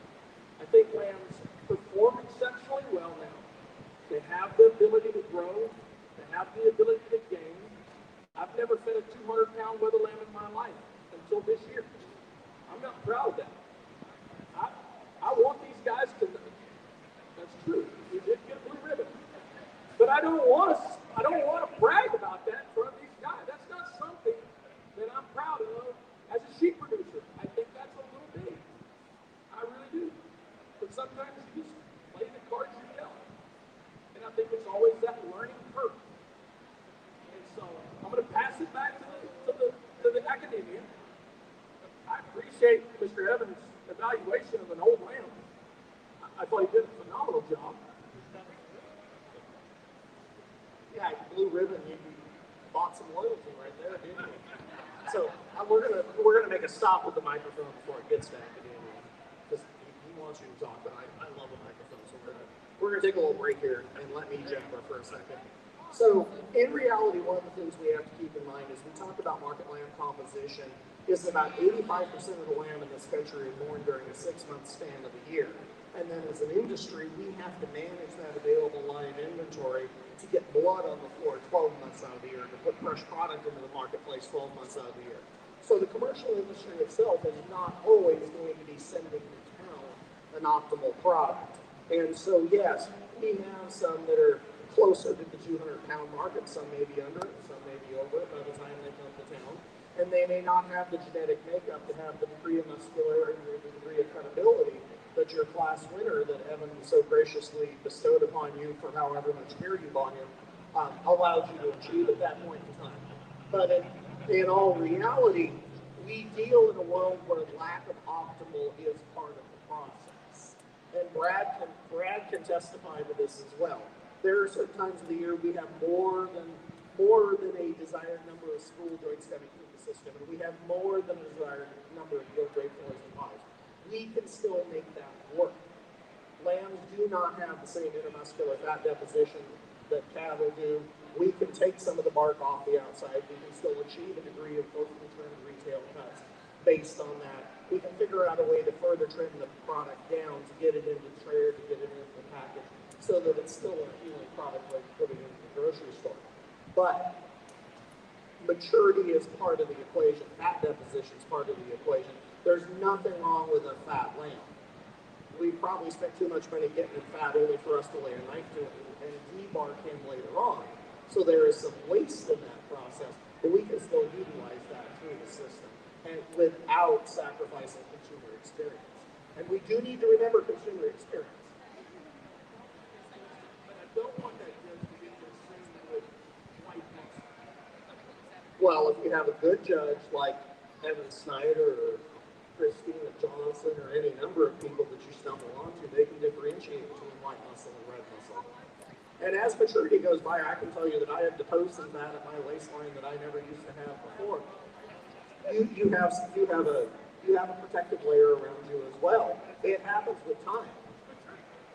I think lambs perform exceptionally well now. They have the ability to grow. They have the ability to gain. I've never fed a 200-pound wether lamb in my life until this year. I'm not proud of that. I want these guys to know. That's true. We did get a blue ribbon. But I don't want to brag about that in front of these guys. That's not something that I'm proud of as a sheep producer. I think that's a little big. I really do. But sometimes you just play the cards you're dealt. And I think it's always that learning curve. And so I'm going to pass it back to the academia. I appreciate Mr. Evans' evaluation of an old lamb. I thought he did a phenomenal job. Yeah, blue ribbon, you bought some loyalty right there, didn't you? So we're gonna make a stop with the microphone before it gets to academia, because he wants you to talk, but I love a microphone, so we're gonna take a little break here and let me jabber for a second. So in reality, one of the things we have to keep in mind is we talk about market lamb composition is about 85% of the lamb in this country are born during a 6-month span of the year. And then as an industry, we have to manage that available line inventory to get blood on the floor 12 months out of the year, to put fresh product into the marketplace 12 months out of the year. So the commercial industry itself is not always going to be sending to town an optimal product. And so yes, we have some that are closer to the 200-pound market, some may be under it, some may be over it by the time they come to town. And they may not have the genetic makeup to have the degree of muscularity or the degree of credibility that your class winner that Evan so graciously bestowed upon you for however much care you bought him allows you to achieve at that point in time. But in all reality, we deal in a world where lack of optimal is part of the process. And Brad can testify to this as well. There are certain times of the year we have more than a desired number of school joints coming through the system, and we have more than a desired number of yield rate floors and pies. We can still make that work. Lambs do not have the same intermuscular fat deposition that cattle do. We can take some of the bark off the outside. We can still achieve a degree of both return and retail cuts based on that. We can figure out a way to further trim the product down to get it into the tray, to get it into the package, so that it's still an appealing product like putting it in the grocery store. But maturity is part of the equation. Fat deposition is part of the equation. There's nothing wrong with a fat lamb. We probably spent too much money getting it fat only for us to lay a knife to it and debark him later on. So there is some waste in that process, but we can still utilize that through the system and without sacrificing consumer experience. And we do need to remember consumer experience. But I don't want that judge to get this thing with white muscle. Well, if you have a good judge like Evan Snyder or Christina Johnson or any number of people that you stumble onto, they can differentiate between white muscle and red muscle. And as maturity goes by, I can tell you that I have deposed some fat at my waistline that I never used to have before. You have a protective layer around you as well. It happens with time.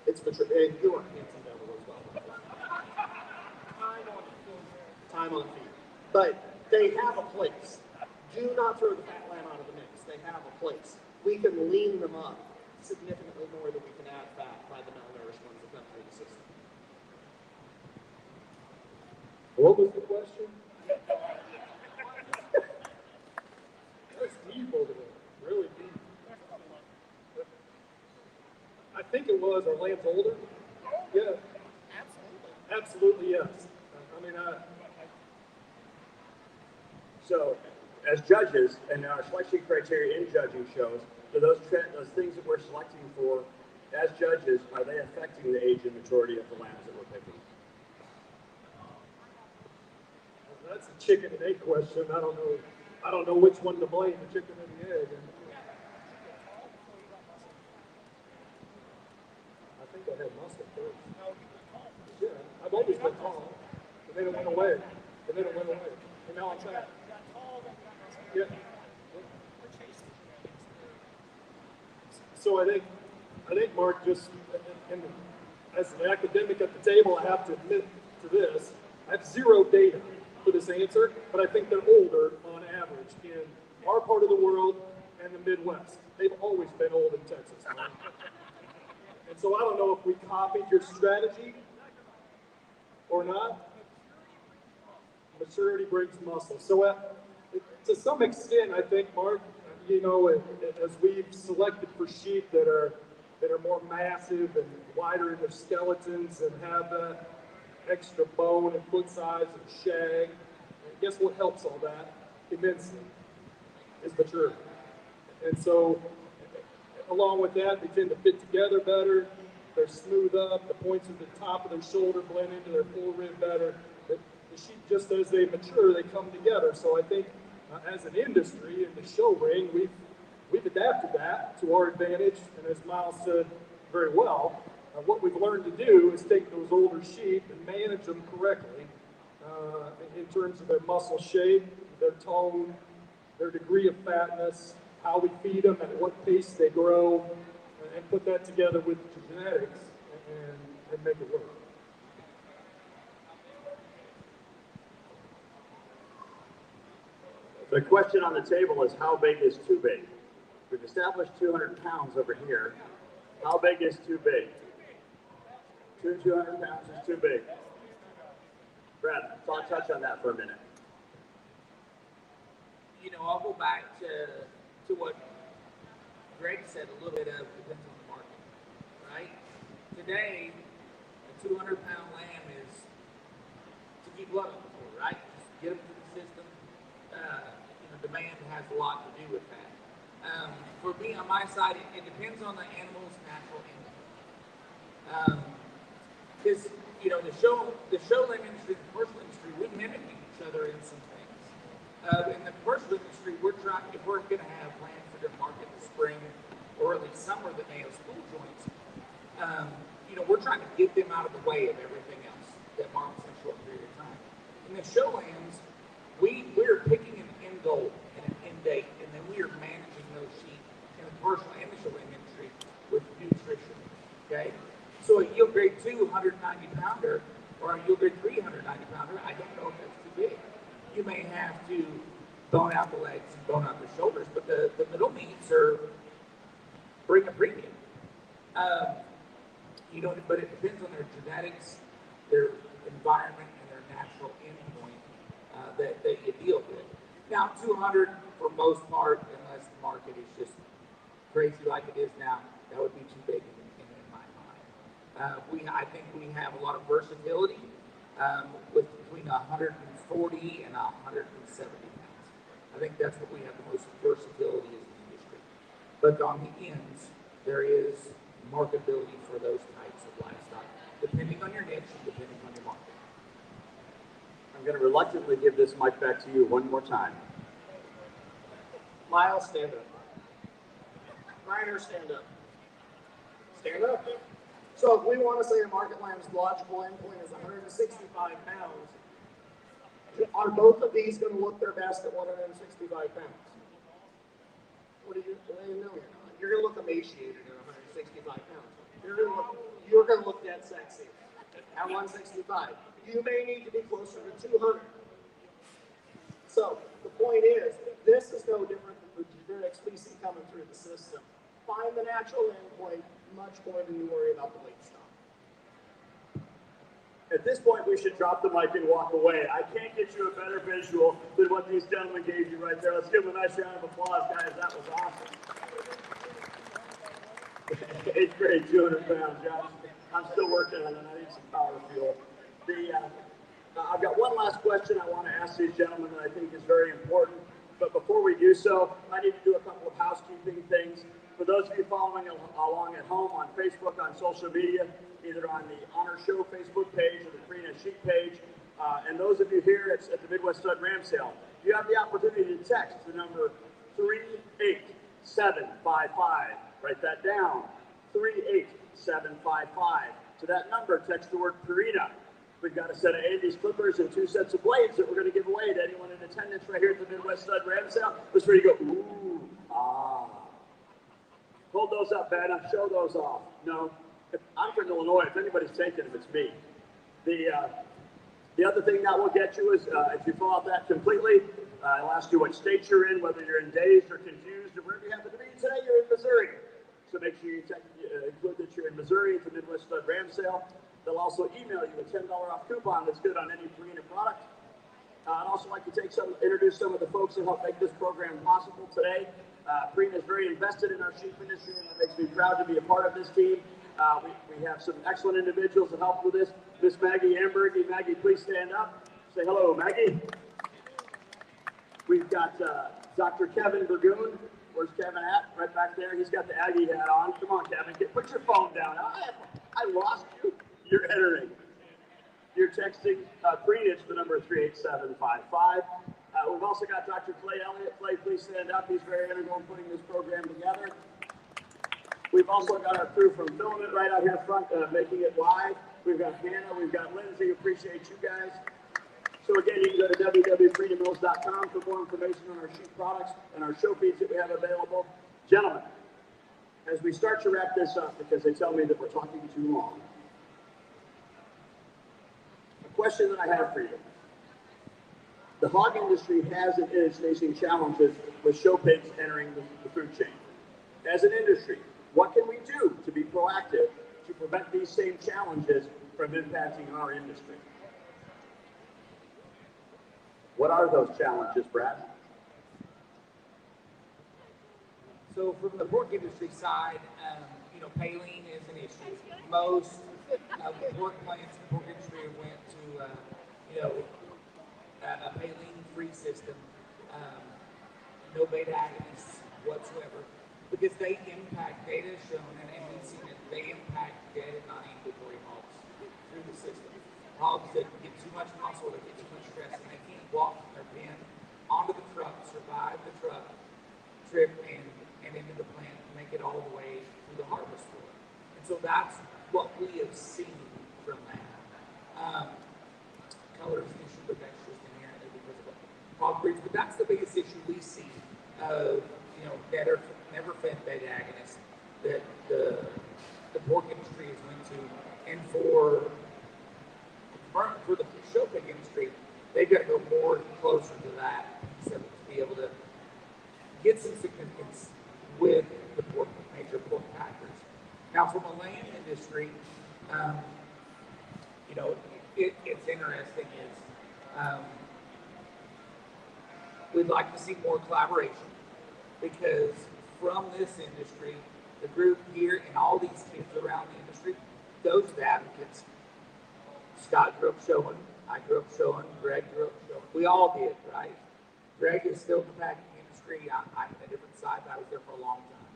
It's mature, and you're a handsome devil as well. time on feed. But they have a place. Do not throw the fat lamb out of the mix. They have a place. We can lean them up significantly more than we can add fat by the malnourished ones that come through the system. What was the question? That's deep over there, really deep. I think it was, our lamb's older? Yeah. Absolutely, yes. I mean, So, as judges, and our selection criteria in judging shows, do those things that we're selecting for as judges, are they affecting the age and maturity of the lambs that we're picking? that's a chicken and egg question. I don't know which one to blame, the chicken or the egg. I think I had muscle first. Yeah, I've always been tall, and then it went away, and now I'm fat. Yeah. So I think Mark, just and as an academic at the table, I have to admit to this. I have zero data for this answer, but I think they're older on average in our part of the world and the Midwest. They've always been old in Texas. Mark. And so I don't know if we copied your strategy or not. Maturity brings muscle. So to some extent, I think, Mark, you know, as we've selected for sheep that are more massive and wider in their skeletons and have that extra bone and foot size and shag, guess what helps all that immensely is maturity. And so along with that, they tend to fit together better. They're smooth up. The points at the top of their shoulder blend into their full rib better. The sheep, just as they mature, they come together. So I think as an industry in the show ring, we've adapted that to our advantage. And as Miles said very well, what we've learned to do is take those older sheep and manage them correctly in terms of their muscle shape, their tone, their degree of fatness, how we feed them, at what pace they grow, and put that together with genetics and make it work. The question on the table is, how big is too big? We've established 200 pounds over here. How big is too big? 200 pounds is too big. Brad, I'll touch on that for a minute. You know, I'll go back to what Greg said a little bit of, depends on the market, right? Today, a 200-pound lamb is to keep blood on the floor, right? Just get them to the system. Demand has a lot to do with that. For me, on my side, it depends on the animal's natural income. Because, the show lamb industry, the commercial industry, we're mimicking each other in some things. In the commercial industry, if we're going to have lambs for their market in the spring or early summer that may have spool joints, we're trying to get them out of the way of everything else that markets in a short period of time. In the show lambs, we're picking an end goal and an end date, and then we are managing those sheep in the commercial and the show lamb industry with nutrition. Okay? So a yield grade 2 190-pounder or a yield grade 3 190-pounder, I don't know if that's too big. You may have to bone out the legs and bone out the shoulders, but the middle meats bring a premium. But it depends on their genetics, their environment, and their natural endpoint that you deal with. Now, 200 for most part, unless the market is just crazy like it is now, that would be too big in my mind. I think we have a lot of versatility with between 140 and 170 pounds. I think that's what we have the most versatility as an industry. But on the ends, there is marketability for those types of livestock, depending on your niche and depending on your market. I'm going to reluctantly give this mic back to you one more time. Miles, stand up. Greiner, stand up. Stand up. So if we want to say a market lamb's logical endpoint is 165 pounds, are both of these going to look their best at 165 pounds? What do you know you're not? You're going to look emaciated at 165 pounds. You're going to look dead sexy at 165. You may need to be closer to 200. So the point is, this is no different than the genetic species coming through the system. Find the natural endpoint, much more than you worry about the late stop. At this point, we should drop the mic and walk away. I can't get you a better visual than what these gentlemen gave you right there. Let's give them a nice round of applause, guys. That was awesome. 8th grade, 200 pounds, guys. I'm still working on it. I need some power fuel. I've got one last question I want to ask these gentlemen that I think is very important. But before we do so, I need to do a couple of housekeeping things. For those of you following along at home on Facebook, on social media, either on the Honor Show Facebook page or the Prina Sheep page, and those of you here at the Midwest Stud Ram Sale, you have the opportunity to text the number 38755. Write that down, 38755. To that number, text the word Purina. We've got a set of Andy's clippers and 2 sets of blades that we're going to give away to anyone in attendance right here at the Midwest Stud Ram Sale. Let's ready to go. Ooh, ah. Hold those up, Vanna. Show those off. No, I'm from Illinois. If anybody's taking them, it's me. The other thing that will get you is if you fill out that completely, it'll ask you what state you're in, whether you're in dazed or confused, or wherever you happen to be. Today you're in Missouri. So make sure you include that you're in Missouri at the Midwest Stud Ram Sale. They'll also email you a $10 off coupon that's good on any Purina product. I'd also like to introduce some of the folks that help make this program possible today. Purina is very invested in our sheep industry, and it makes me proud to be a part of this team. We have some excellent individuals that help with this. Miss Maggie Amberg. Maggie, please stand up. Say hello, Maggie. We've got Dr. Kevin Burgoon. Where's Kevin at? Right back there. He's got the Aggie hat on. Come on, Kevin. Put your phone down. I lost you. You're entering. You're texting Purina to the number 38755. We've also got Dr. Clay Elliott. Clay, please stand up. He's very integral in putting this program together. We've also got our crew from Filament right out here front making it live. We've got Hannah. We've got Lindsay. Appreciate you guys. So again, you can go to www.prinamills.com for more information on our sheep products and our show feeds that we have available. Gentlemen, as we start to wrap this up, because they tell me that we're talking too long, a question that I have for you. The hog industry has and is facing challenges with show pigs entering the food chain. As an industry, what can we do to be proactive to prevent these same challenges from impacting our industry? What are those challenges, Brad? So from the pork industry side, paling is an issue. Most pork plants in the pork industry went to, a paling-free system, no beta agonists whatsoever, because they impact, data is shown, and we've seen it, they impact dead and non-ambulatory hogs through the system. Hogs that get too much muscle, that get too much stress, and they can't walk from their pen onto the truck, survive the truck trip, and into the plant, and make it all the way through the harvest floor. And so that's what we have seen from that. Color is an issue, but that's just inherently because of hog breeds. But that's the biggest issue we see of, that are never fed beta agonists that the pork industry is linked to. And for the show pig industry, they've got to go more closer to that so to be able to get some significance with the major pork packers. Now, from a lamb industry, it's interesting is we'd like to see more collaboration, because from this industry, the group here and all these kids around the industry, those advocates, Scott grew up showing, I grew up showing, Greg grew up showing, we all did, right? Greg is still in the packing industry. I'm on a different side, but I was there for a long time.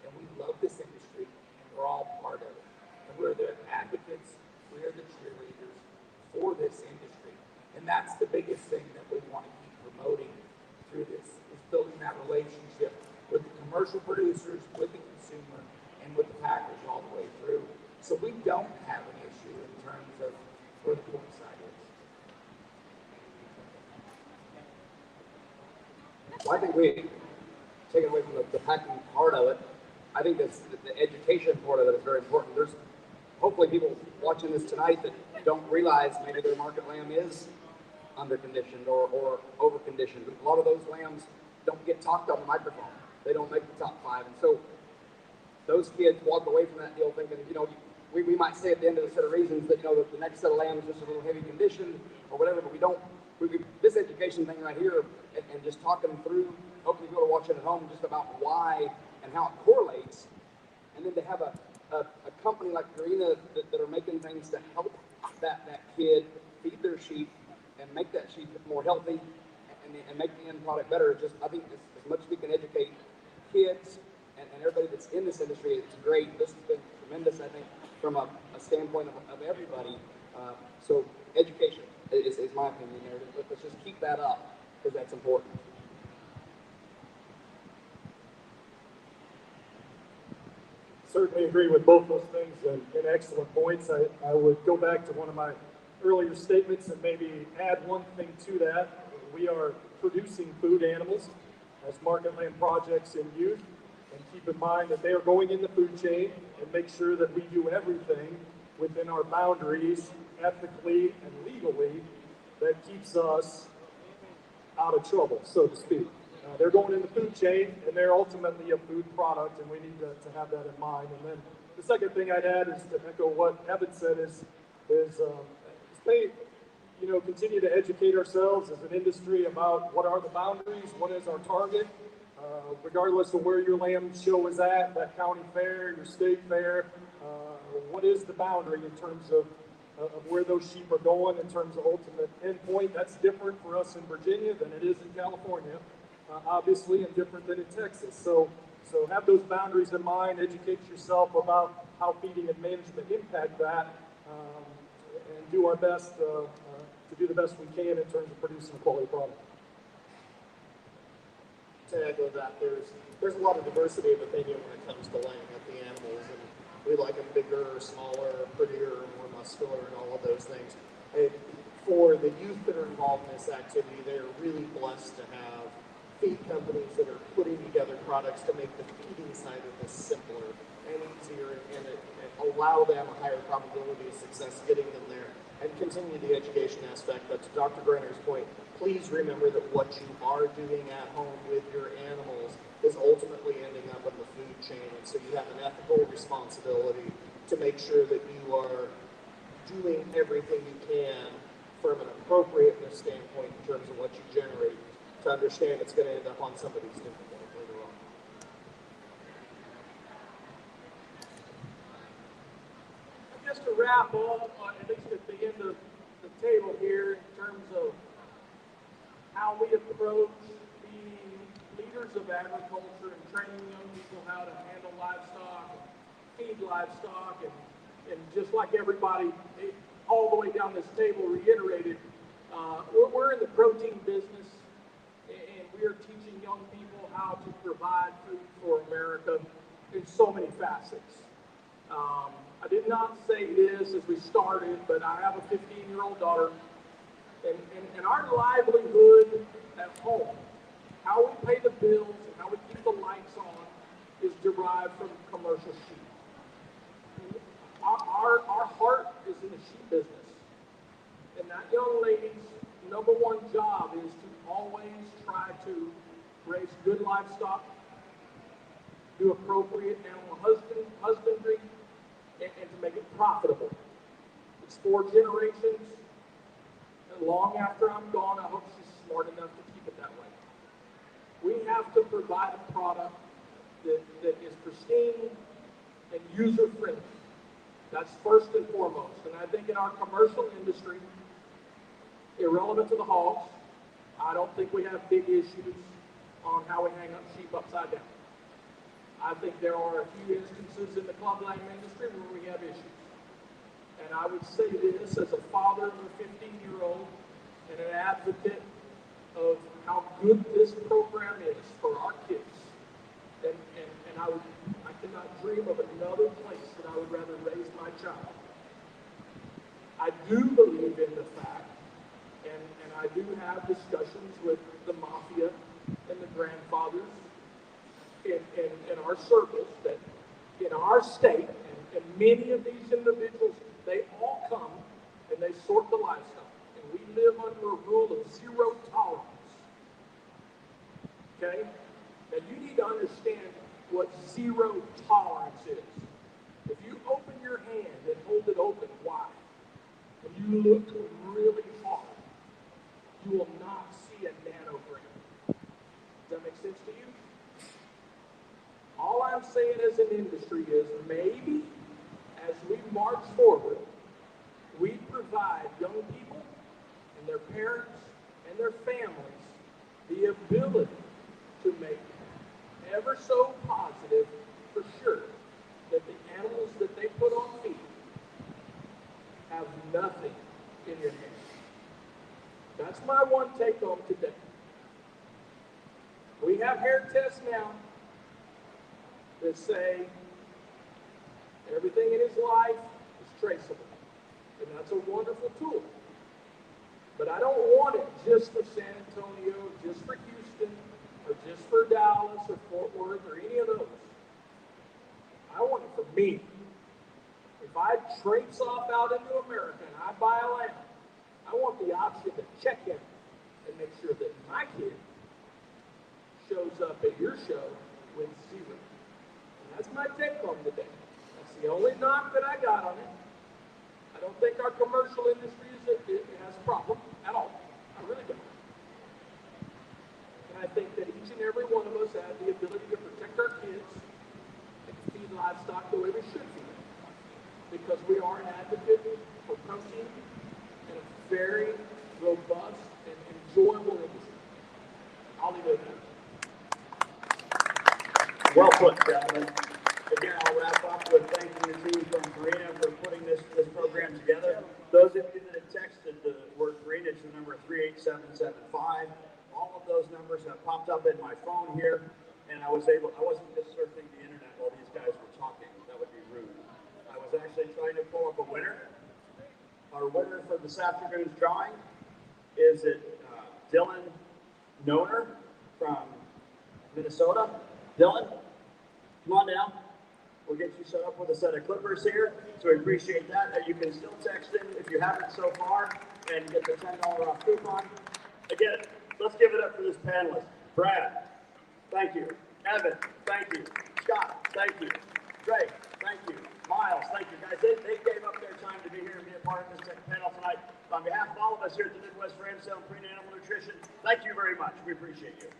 And we love this industry, and we're all part of it. And we're the advocates, we're the cheerleaders for this industry. And that's the biggest thing that we want to keep promoting through this, is building that relationship with the commercial producers, with the consumer, and with the packers all the way through. So we don't have an issue in terms of where the pork side is. Well, I think we take it away from the packing part of it. I think the education part of it is very important. There's hopefully people watching this tonight that don't realize maybe their market lamb is underconditioned or overconditioned. A lot of those lambs don't get talked on the microphone. They don't make the top 5. And so those kids walk away from that deal thinking, we might say at the end of the set of reasons that, the next set of lambs is just a little heavy conditioned or whatever, but we don't, this education thing right here and just talking through, hopefully you'll watch it at home, just about why and how it correlates. And then to have a company like Greiner that are making things to help that kid feed their sheep and make that sheep more healthy and make the end product better. I think as much as we can educate kids and everybody that's in this industry, it's great. This has been tremendous, I think, from a standpoint of everybody. So education is my opinion there. Let's just keep that up because that's important. Certainly agree with both those things and excellent points. I would go back to one of my earlier statements and maybe add one thing to that. We are producing food animals as market land projects in youth, and keep in mind that they are going in the food chain, and make sure that we do everything within our boundaries, ethically and legally, that keeps us out of trouble, so to speak. They're going in the food chain, and they're ultimately a food product, and we need to have that in mind. And then the second thing I'd add is to echo what Evan said is continue to educate ourselves as an industry about what are the boundaries, what is our target, regardless of where your lamb show is at, that county fair, your state fair, what is the boundary in terms of where those sheep are going in terms of ultimate endpoint. That's different for us in Virginia than it is in California. Obviously, and different than in Texas. So have those boundaries in mind, educate yourself about how feeding and management impact that, and do our best to do the best we can in terms of producing a quality product. To echo that, there's a lot of diversity of opinion when it comes to laying up the animals, and we like them bigger or smaller, or prettier or more muscular, and all of those things. And for the youth that are involved in this activity, they're really blessed to have feed companies that are putting together products to make the feeding side of this simpler and easier and allow them a higher probability of success getting them there and continue the education aspect. But to Dr. Greiner's point, please remember that what you are doing at home with your animals is ultimately ending up in the food chain. And so you have an ethical responsibility to make sure that you are doing everything you can from an appropriateness standpoint in terms of what you generate, to understand it's going to end up on somebody's dinner plate later on. Just to wrap up, at least at the end of the table here, in terms of how we approach being leaders of agriculture and training young people how to handle livestock, feed livestock, and just like everybody all the way down this table reiterated, we're in the protein business. And we are teaching young people how to provide food for America in so many facets. I did not say this as we started, but I have a 15-year-old daughter, and our livelihood at home, how we pay the bills and how we keep the lights on, is derived from commercial sheep. Our heart is in the sheep business, and that young lady's number one job is to always try to raise good livestock, do appropriate animal husbandry, and to make it profitable. It's 4 generations, and long after I'm gone, I hope she's smart enough to keep it that way. We have to provide a product that is pristine and user-friendly. That's first and foremost. And I think in our commercial industry, irrelevant to the hogs, I don't think we have big issues on how we hang up sheep upside down. I think there are a few instances in the clubland industry where we have issues. And I would say this as a father of a 15-year-old and an advocate of how good this program is for our kids. And I cannot dream of another place that I would rather raise my child. I do believe in the fact, and I do have discussions with the mafia and the grandfathers in our circles, that in our state, and many of these individuals, they all come and they sort the livestock. And we live under a rule of zero tolerance. Okay? Now you need to understand what zero tolerance is. If you open your hand and hold it open wide, and you look really hard, you will not see a nanogram. Does that make sense to you? All I'm saying as an industry is maybe as we march forward, we provide young people and their parents and their families the ability to make ever so positive for sure that the animals that they put on feed have nothing in your hand. That's my one take home today. We have hair tests now that say everything in his life is traceable. And that's a wonderful tool. But I don't want it just for San Antonio, just for Houston, or just for Dallas or Fort Worth or any of those. I want it for me. If I traipse off out into America and I buy a lamb, I want the option to check in and make sure that my kid shows up at your show with zero. And that's my take home today. That's the only knock that I got on it. I don't think our commercial industry has a problem at all. I really don't. And I think that each and every one of us has the ability to protect our kids and feed livestock the way we should feed them. Because we are an advocate for protein and a very robust and enjoyable industry. I'll leave it at that. Well put, gentlemen. Again, I'll wrap up with thanking the team from Greiner for putting this program together. Those of you that have texted the word Greiner to number 38775, all of those numbers have popped up in my phone here, and I wasn't just surfing the internet while these guys were talking. That would be rude. I was actually trying to pull up a winner. Our winner for this afternoon's drawing is Dylan Noner from Minnesota. Dylan, come on down. We'll get you set up with a set of clippers here, so we appreciate that. And you can still text in if you haven't so far and get the $10 off coupon. Again, let's give it up for this panelist. Brad, thank you. Evan, thank you. Scott, thank you. Greg, thank you. Miles, thank you. Guys, they gave up their time to be here and be a part of this panel tonight. On behalf of all of us here at the Midwest Ramsdale Premium Animal Nutrition, thank you very much. We appreciate you.